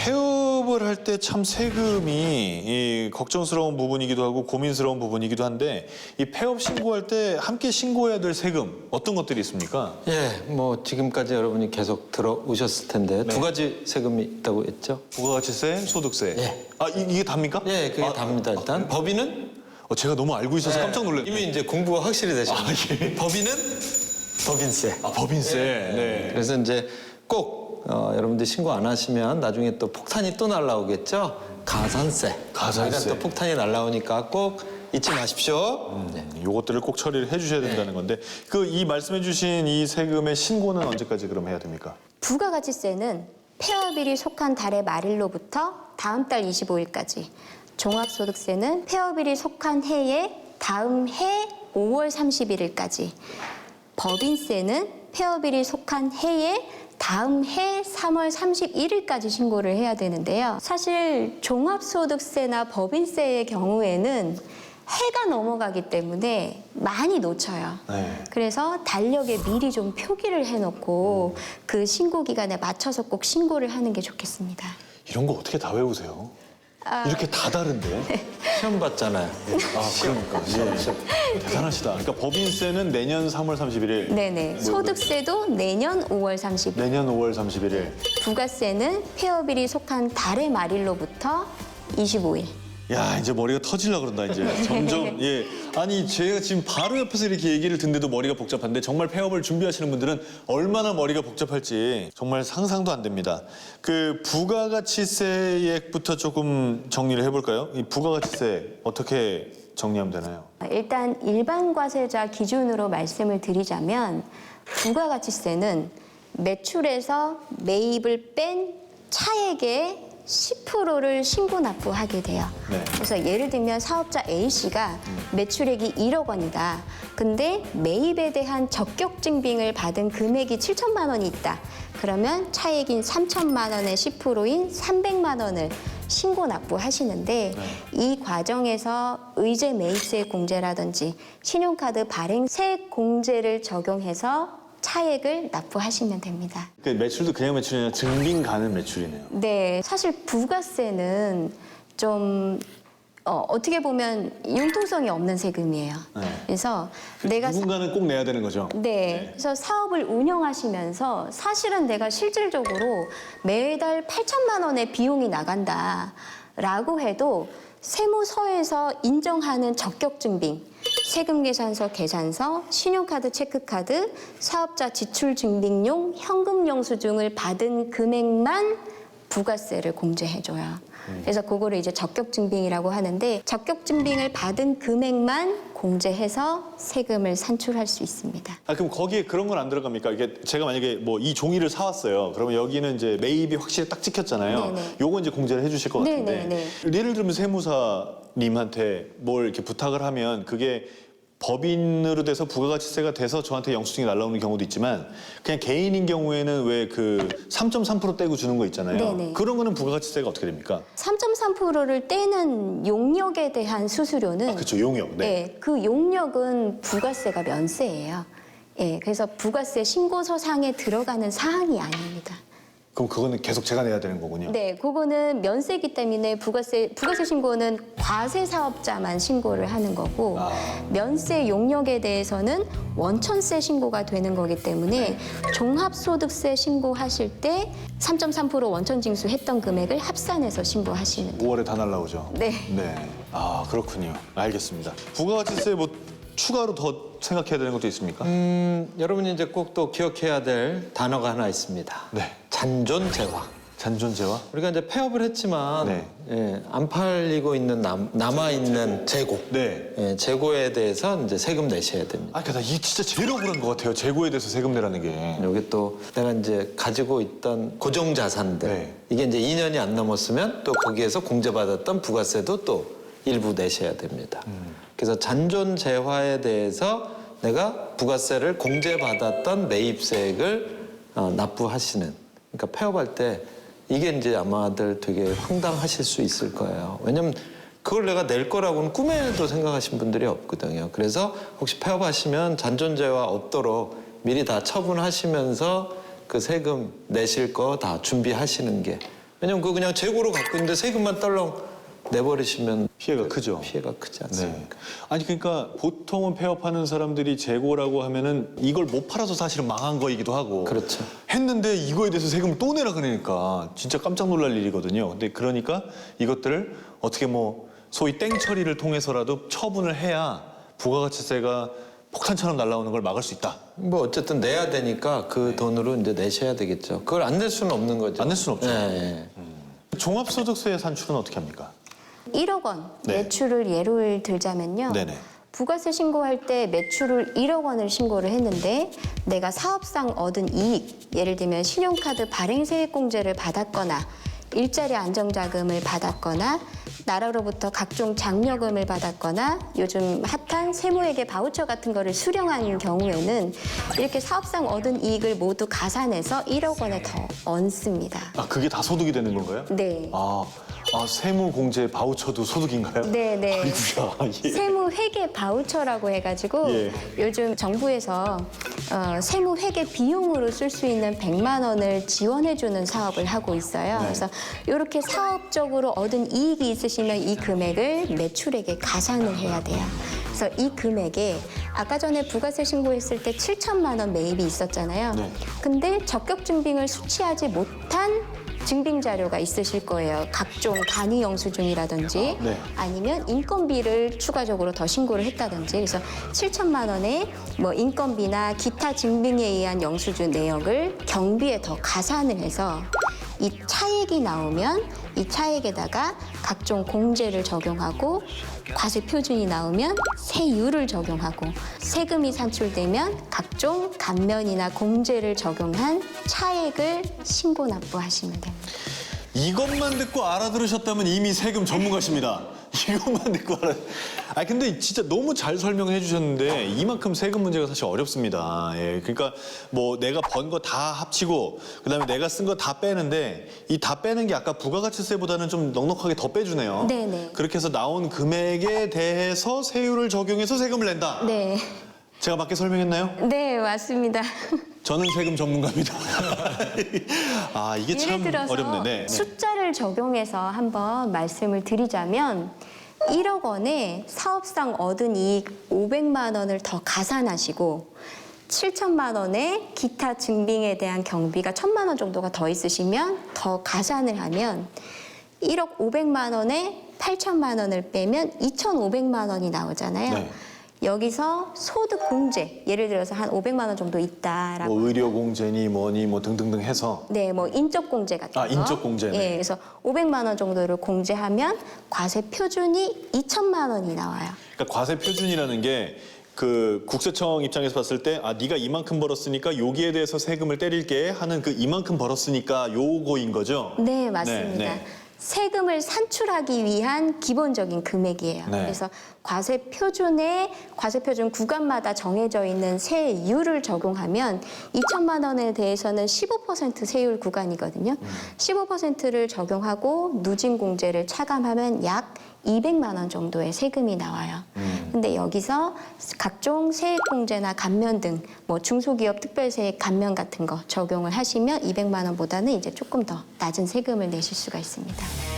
폐업을 할 때 참 세금이 걱정스러운 부분이기도 하고 고민스러운 부분이기도 한데 이 폐업 신고할 때 함께 신고해야 될 세금 어떤 것들이 있습니까? 예, 뭐 지금까지 여러분이 계속 들어오셨을 텐데 두 가지 세금이 있다고 했죠. 부가가치세, 소득세. 예. 아 이게 답니까? 예, 그게 답니다. 일단 법인은 제가 너무 알고 있어서 깜짝 놀랐네. 이미 이제 공부가 확실히 되셨네요. 법인은 법인세. 법인세. 네. 그래서 이제 꼭 여러분들 신고 안 하시면 나중에 또 폭탄이 또 날라오겠죠. 가산세. 가산세. 또 폭탄이 날라오니까 꼭 잊지 마십시오. 네. 요것들을 꼭 처리를 해주셔야 된다는 건데 이 말씀해주신 이 세금의 신고는 언제까지 그럼 해야 됩니까? 부가가치세는 폐업일이 속한 달의 말일로부터 다음 달 25일까지, 종합소득세는 폐업일이 속한 해의 다음 해 5월 31일까지, 법인세는 폐업일이 속한 해의 다음 해 3월 31일까지 신고를 해야 되는데요. 사실 종합소득세나 법인세의 경우에는 해가 넘어가기 때문에 많이 놓쳐요. 네. 그래서 달력에 미리 좀 표기를 해놓고 그 신고 기간에 맞춰서 꼭 신고를 하는 게 좋겠습니다. 이런 거 어떻게 다 외우세요? 이렇게 다 다른데? 시험 봤잖아요. 그러니까. 예. 대단하시다. 그러니까 법인세는 내년 3월 31일. 네네. 소득세도 내년 5월 30일. 내년 5월 31일. 부가세는 폐업일이 속한 달의 말일로부터 25일. 야, 이제 머리가 터질라 그런다, 이제. 점점, 예. 아니, 제가 지금 바로 옆에서 이렇게 얘기를 듣는데도 머리가 복잡한데 정말 폐업을 준비하시는 분들은 얼마나 머리가 복잡할지 정말 상상도 안 됩니다. 부가가치세액부터 조금 정리를 해볼까요? 이 부가가치세 어떻게 정리하면 되나요? 일단 일반 과세자 기준으로 말씀을 드리자면 부가가치세는 매출에서 매입을 뺀 차액의 10%를 신고 납부하게 돼요. 네. 그래서 예를 들면 사업자 A씨가 매출액이 1억 원이다. 근데 매입에 대한 적격 증빙을 받은 금액이 7천만 원이 있다. 그러면 차액인 3천만 원의 10%인 300만 원을 신고 납부하시는데 이 과정에서 의제 매입세 공제라든지 신용카드 발행 세액 공제를 적용해서 차액을 납부하시면 됩니다. 매출도 그냥 매출이 아니라 증빙 가는 매출이네요. 네, 사실 부가세는 좀 어떻게 보면 융통성이 없는 세금이에요. 네. 그래서 내가 누군가는 꼭 내야 되는 거죠? 네, 그래서 사업을 운영하시면서 사실은 내가 실질적으로 매달 8천만 원의 비용이 나간다라고 해도 세무서에서 인정하는 적격증빙, 세금계산서, 계산서, 신용카드, 체크카드, 사업자 지출증빙용, 현금영수증을 받은 금액만 부가세를 공제해줘요. 그래서 그거를 이제 적격증빙이라고 하는데 적격증빙을 받은 금액만 공제해서 세금을 산출할 수 있습니다. 그럼 거기에 그런 건 안 들어갑니까? 이게 제가 만약에 뭐 이 종이를 사왔어요. 그러면 여기는 이제 매입이 확실히 딱 찍혔잖아요. 네네. 요거 이제 공제를 해주실 것 같은데. 네네네. 예를 들면 세무사님한테 뭘 이렇게 부탁을 하면 그게 법인으로 돼서 부가가치세가 돼서 저한테 영수증이 날라오는 경우도 있지만 그냥 개인인 경우에는 왜 3.3% 떼고 주는 거 있잖아요. 네네. 그런 거는 부가가치세가 어떻게 됩니까? 3.3%를 떼는 용역에 대한 수수료는 그렇죠. 용역. 네. 네, 그 용역은 부가세가 면세예요. 예, 그래서 부가세 신고서상에 들어가는 사항이 아닙니다. 그럼 그거는 계속 제가 내야 되는 거군요. 네, 그거는 면세이기 때문에 부가세 신고는 과세 사업자만 신고를 하는 거고 면세 용역에 대해서는 원천세 신고가 되는 거기 때문에 종합소득세 신고하실 때 3.3% 원천 징수했던 금액을 합산해서 신고하시면 돼요. 5월에 다 날라오죠. 네. 네. 아, 그렇군요. 알겠습니다. 부가가치세 뭐 추가로 더 생각해야 되는 것도 있습니까? 여러분이 이제 꼭 또 기억해야 될 단어가 하나 있습니다. 네. 잔존재화. 잔존재화? 우리가 이제 폐업을 했지만 네. 예, 안 팔리고 있는 남아 있는 재고. 네. 예, 재고에 대해서 이제 세금 내셔야 됩니다. 그러니까 나 이게 진짜 제일 억울한 것 같아요. 재고에 대해서 세금 내라는 게. 여기 또 내가 이제 가지고 있던 고정 자산들 네. 이게 이제 2년이 안 넘었으면 또 거기에서 공제받았던 부가세도 또 일부 내셔야 됩니다. 그래서 잔존재화에 대해서 내가 부가세를 공제받았던 매입세액을 납부하시는. 그러니까 폐업할 때 이게 이제 아마들 되게 황당하실 수 있을 거예요. 왜냐면 그걸 내가 낼 거라고는 꿈에도 생각하신 분들이 없거든요. 그래서 혹시 폐업하시면 잔존재화 없도록 미리 다 처분하시면서 그 세금 내실 거 다 준비하시는 게 왜냐면 그거 그냥 재고로 갖고 있는데 세금만 떨렁 내버리시면 피해가 크죠. 피해가 크지 않습니까? 아니 그러니까 보통은 폐업하는 사람들이 재고라고 하면은 이걸 못 팔아서 사실은 망한 거이기도 하고 그렇죠. 했는데 이거에 대해서 세금을 또 내라 그러니까 진짜 깜짝 놀랄 일이거든요. 근데 그러니까 이것들을 어떻게 뭐 소위 땡 처리를 통해서라도 처분을 해야 부가가치세가 폭탄처럼 날아오는 걸 막을 수 있다. 뭐 어쨌든 내야 되니까 그 돈으로 이제 내셔야 되겠죠. 그걸 안 낼 수는 없는 거죠. 안 낼 수는 없죠. 예, 예. 종합소득세 산출은 어떻게 합니까? 1억 원 네. 매출을 예를 들자면요. 네네. 부가세 신고할 때 매출을 1억 원을 신고를 했는데 내가 사업상 얻은 이익, 예를 들면 신용카드 발행세액공제를 받았거나 일자리 안정자금을 받았거나 나라로부터 각종 장려금을 받았거나 요즘 핫한 세무회계 바우처 같은 거를 수령한 경우에는 이렇게 사업상 얻은 이익을 모두 가산해서 1억 원을 더 얹습니다. 아 그게 다 소득이 되는 건가요? 네. 세무공제 바우처도 소득인가요? 네네. 아이고야. 예. 세무회계 바우처라고 해가지고 예. 요즘 정부에서 세무회계 비용으로 쓸 수 있는 100만 원을 지원해주는 사업을 하고 있어요. 네. 그래서 이렇게 사업적으로 얻은 이익이 있으시면 이 금액을 매출액에 가산을 해야 돼요. 그래서 이 금액에 아까 전에 부가세 신고했을 때 7천만 원 매입이 있었잖아요. 네. 근데 적격 증빙을 수취하지 못한 증빙 자료가 있으실 거예요. 각종 간이 영수증이라든지 네. 아니면 인건비를 추가적으로 더 신고를 했다든지 그래서 7천만 원의 뭐 인건비나 기타 증빙에 의한 영수증 내역을 경비에 더 가산을 해서 이 차액이 나오면 이 차액에다가 각종 공제를 적용하고 과세 표준이 나오면 세율을 적용하고 세금이 산출되면 각종 감면이나 공제를 적용한 차액을 신고 납부하시면 됩니다. 이것만 듣고 알아들으셨다면 이미 세금 전문가십니다. 이것만 듣고 근데 진짜 너무 잘 설명해 주셨는데 이만큼 세금 문제가 사실 어렵습니다. 예, 그러니까 뭐 내가 번 거 다 합치고 그다음에 내가 쓴 거 다 빼는데 이 다 빼는 게 아까 부가가치세보다는 좀 넉넉하게 더 빼주네요. 네네. 그렇게 해서 나온 금액에 대해서 세율을 적용해서 세금을 낸다. 네, 제가 맞게 설명했나요? 네 맞습니다. 저는 세금 전문가입니다. 이게 참 예를 들어서 어렵네. 네. 숫자를 적용해서 한번 말씀을 드리자면 1억 원에 사업상 얻은 이익 500만 원을 더 가산하시고 7천만 원에 기타 증빙에 대한 경비가 1,000만 원 정도가 더 있으시면 더 가산을 하면 1억 500만 원에 8천만 원을 빼면 2,500만 원이 나오잖아요. 네. 여기서 소득 공제, 예를 들어서 한 500만 원 정도 있다라고. 뭐 의료공제니 뭐니 뭐 등등등 해서 네, 뭐 인적 공제 같은 거. 인적 공제네. 예, 그래서 500만 원 정도를 공제하면 과세 표준이 2천만 원이 나와요. 그러니까 과세 표준이라는 게 그 국세청 입장에서 봤을 때 네가 이만큼 벌었으니까 여기에 대해서 세금을 때릴게 하는 그 이만큼 벌었으니까 요거인 거죠? 네, 맞습니다. 네. 세금을 산출하기 위한 기본적인 금액이에요. 네. 그래서 과세 표준 구간마다 정해져 있는 세율을 적용하면 2천만 원에 대해서는 15% 세율 구간이거든요. 15%를 적용하고 누진 공제를 차감하면 약 200만 원 정도의 세금이 나와요. 근데 여기서 각종 세액 공제나 감면 등 뭐 중소기업 특별세액 감면 같은 거 적용을 하시면 200만 원보다는 이제 조금 더 낮은 세금을 내실 수가 있습니다.